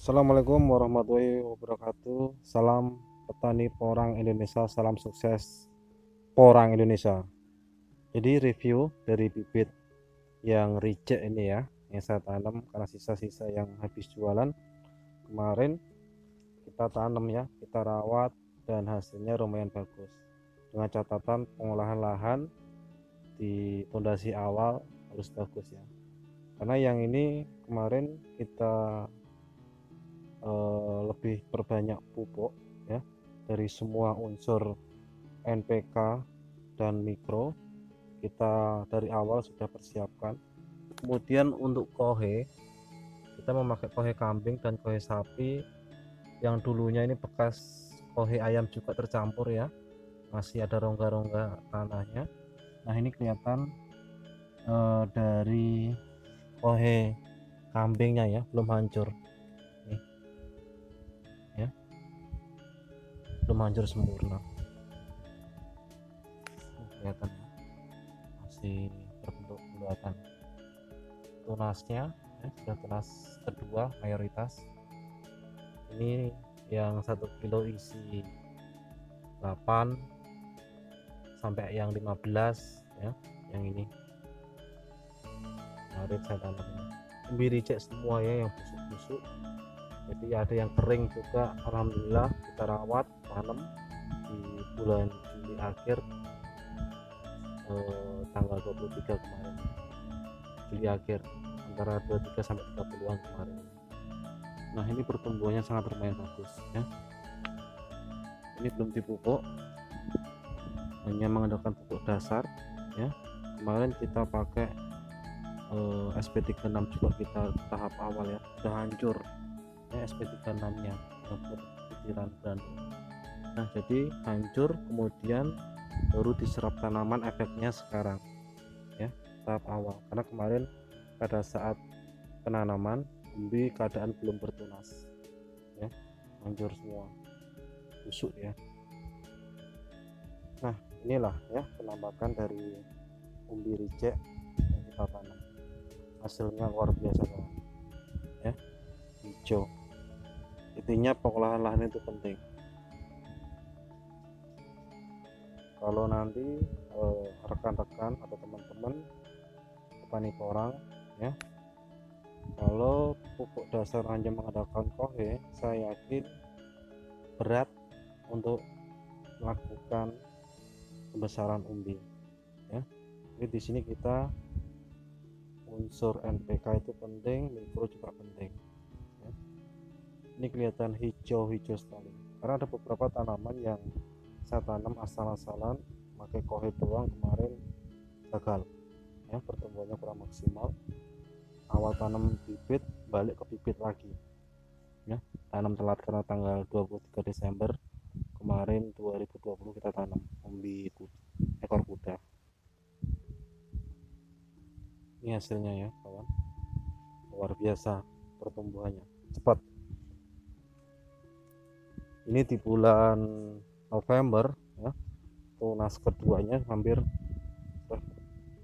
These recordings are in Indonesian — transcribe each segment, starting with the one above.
Assalamualaikum warahmatullahi wabarakatuh. Salam petani porang Indonesia, salam sukses porang Indonesia. Jadi review dari bibit yang reject ini ya, yang saya tanam karena sisa-sisa yang habis jualan kemarin kita tanam ya, kita rawat dan hasilnya lumayan bagus. Dengan catatan pengolahan lahan di pondasi awal harus bagus ya. Karena yang ini kemarin kita lebih perbanyak pupuk ya dari semua unsur NPK dan mikro kita dari awal sudah persiapkan. Kemudian untuk kohe kita memakai kohe kambing dan kohe sapi yang dulunya ini bekas kohe ayam juga tercampur ya, masih ada rongga-rongga tanahnya. Nah ini kelihatan dari kohe kambingnya ya belum hancur nih ya, belum hancur sempurna. Kelihatan masih berbentuk bulatan. Tunasnya ya, sudah tunas kedua mayoritas. Ini yang 1 kilo isi 8 sampai yang 15 ya, yang ini kemarin saya tanam umbi reject semua ya, yang busuk-busuk. Jadi ada yang kering juga, alhamdulillah kita rawat tanam di bulan Juli akhir, tanggal 23 kemarin, Juli akhir antara 23 sampai 30-an kemarin. Nah ini pertumbuhannya sangat lumayan bagus ya. Ini belum dipupuk, hanya mengandalkan pupuk dasar ya. Kemarin kita pakai SP36 juga, kita tahap awal ya sudah hancur ya, SP36 nya yang berbutiran granul. Nah jadi hancur, kemudian baru diserap tanaman, efeknya sekarang ya, tahap awal. Karena kemarin pada saat penanaman umbi keadaan belum bertunas ya, hancur semua, busuk ya. Nah inilah ya penampakan dari umbi reject yang kita tanam, hasilnya luar biasa banget ya, hijau. Intinya pengolahan lahan itu penting. Kalau nanti rekan-rekan atau teman-teman petani porang ya, kalau pupuk dasar hanya mengandalkan kohe, saya yakin berat untuk melakukan pembesaran umbi ya. Jadi di sini kita unsur NPK itu penting, mikro juga penting ya. Ini kelihatan hijau-hijau sekali karena ada beberapa tanaman yang saya tanam asal-asalan pakai kohe doang, kemarin gagal ya, pertumbuhannya kurang maksimal. Awal tanam bibit balik ke bibit lagi ya, tanam telat karena tanggal 23 Desember kemarin 2020 kita tanam umbi ekor kuda. Ini hasilnya ya kawan, luar biasa pertumbuhannya cepat. Ini di bulan November ya, tunas keduanya hampir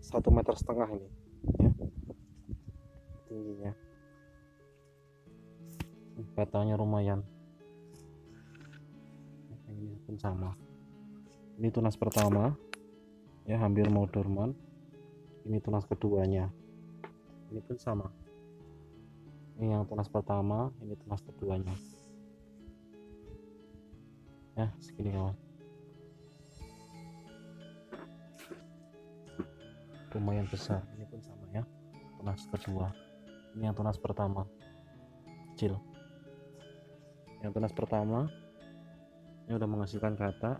1,5 meter ini ya tingginya, batangnya lumayan. Ini pun sama, ini tunas pertama ya, hampir mau dorman. Ini tunas keduanya, ini pun sama, ini yang tunas pertama, ini tunas keduanya ya, segini kawan, lumayan besar. Ini pun sama ya, tunas kedua. Ini yang tunas pertama kecil, yang tunas pertama ini udah menghasilkan kata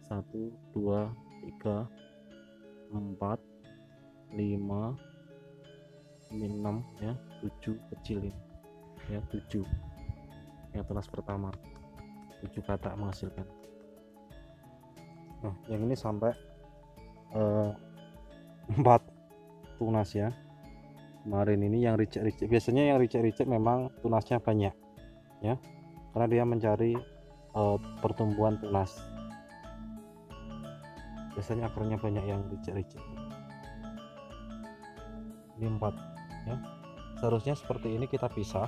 1 2 3 4 5 ini 6 ya, 7 kecil ini ya, 7 yang tunas pertama, 7 kata menghasilkan. Nah yang ini sampai 4 tunas ya. Kemarin ini yang reject, biasanya yang reject memang tunasnya banyak ya, karena dia mencari pertumbuhan tunas, biasanya akarnya banyak yang reject. Ini 4 ya, seharusnya seperti ini kita pisah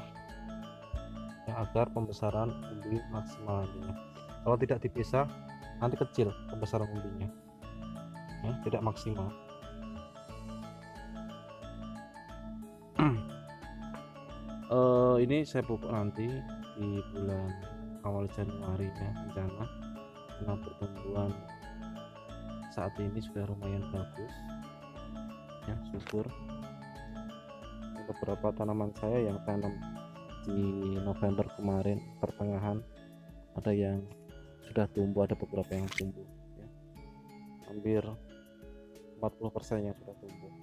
ya, agar pembesaran umbi maksimal nantinya. Kalau tidak dipisah nanti kecil pembesaran umbinya, ya, tidak maksimal. Ini saya pupuk nanti di bulan awal Januari ya rencana, karena pertumbuhan saat ini sudah lumayan bagus ya, syukur. Beberapa tanaman saya yang tanam di November kemarin pertengahan ada yang sudah tumbuh, ada beberapa yang tumbuh ya. Hampir 40% yang sudah tumbuh.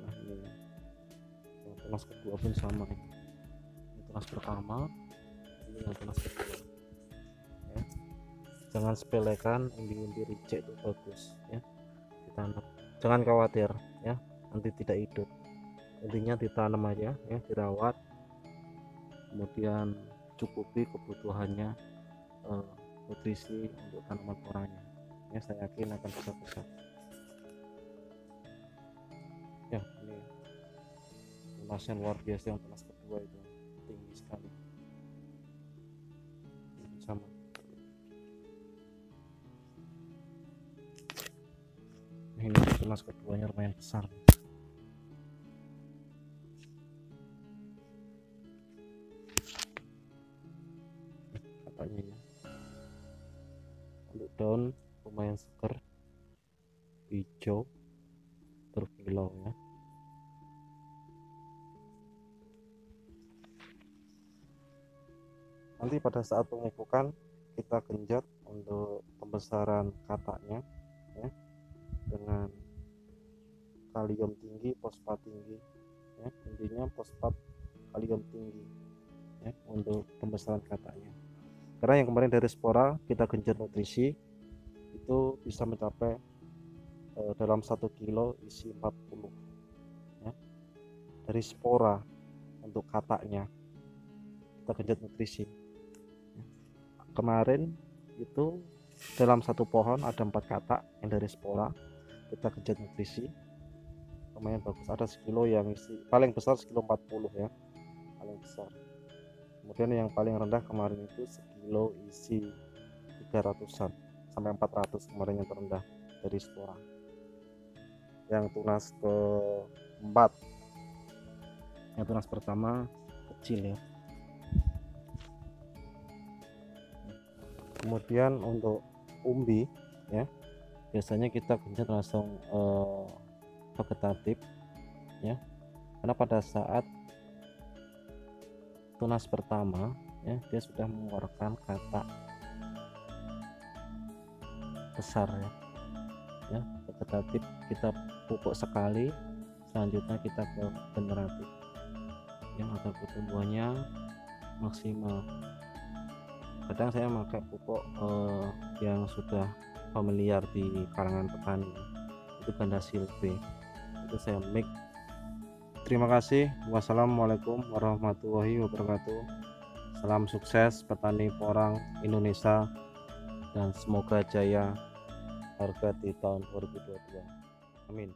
Nah ini yang tunas kedua pun sama ini tunas pertama, ini yang tunas kedua ya. Jangan sepelekan, umbi-umbi ricek itu bagus ya ditanam, jangan khawatir ya nanti tidak hidup, intinya ditanam aja ya, dirawat, kemudian cukupi kebutuhannya nutrisi untuk tanaman orangnya ya, saya yakin akan besar-besar ya. Ini tunasnya luar biasa, yang tunas kedua itu tinggi sekali. Ini sama ini tunas keduanya lumayan besar. Katanya ya, untuk daun lumayan seger, hijau, berkilau ya. Nanti pada saat pemupukan kita genjot untuk pembesaran kataknya ya, dengan kalium tinggi, fosfat tinggi ya, intinya fosfat kalium tinggi ya untuk pembesaran kataknya. Karena yang kemarin dari spora kita genjot nutrisi itu bisa mencapai dalam 1 kilo isi 40 ya, dari spora untuk kataknya kita genjot nutrisi. Kemarin itu dalam satu pohon ada 4 katak yang dari spora kita genjot nutrisi, lumayan bagus, ada sekilo yang isi paling besar sekilo 40 ya, paling besar. Kemudian yang paling rendah kemarin itu sekilo isi 300-an sampai 400 kemarin yang terendah dari spora. Yang tunas keempat, yang tunas pertama kecil ya. Kemudian untuk umbi ya, biasanya kita genjot langsung vegetatif ya, karena pada saat tunas pertama ya dia sudah mengeluarkan katak besar ya, vegetatif kita pupuk sekali, selanjutnya kita ke generatif yang agar pertumbuhannya maksimal. Kadang saya pakai pupuk yang sudah familiar di kalangan petani, itu ganda silve, itu saya mix. Terima kasih. Wassalamualaikum warahmatullahi wabarakatuh. Salam sukses petani porang Indonesia dan semoga jaya harga di tahun 2022. Amin.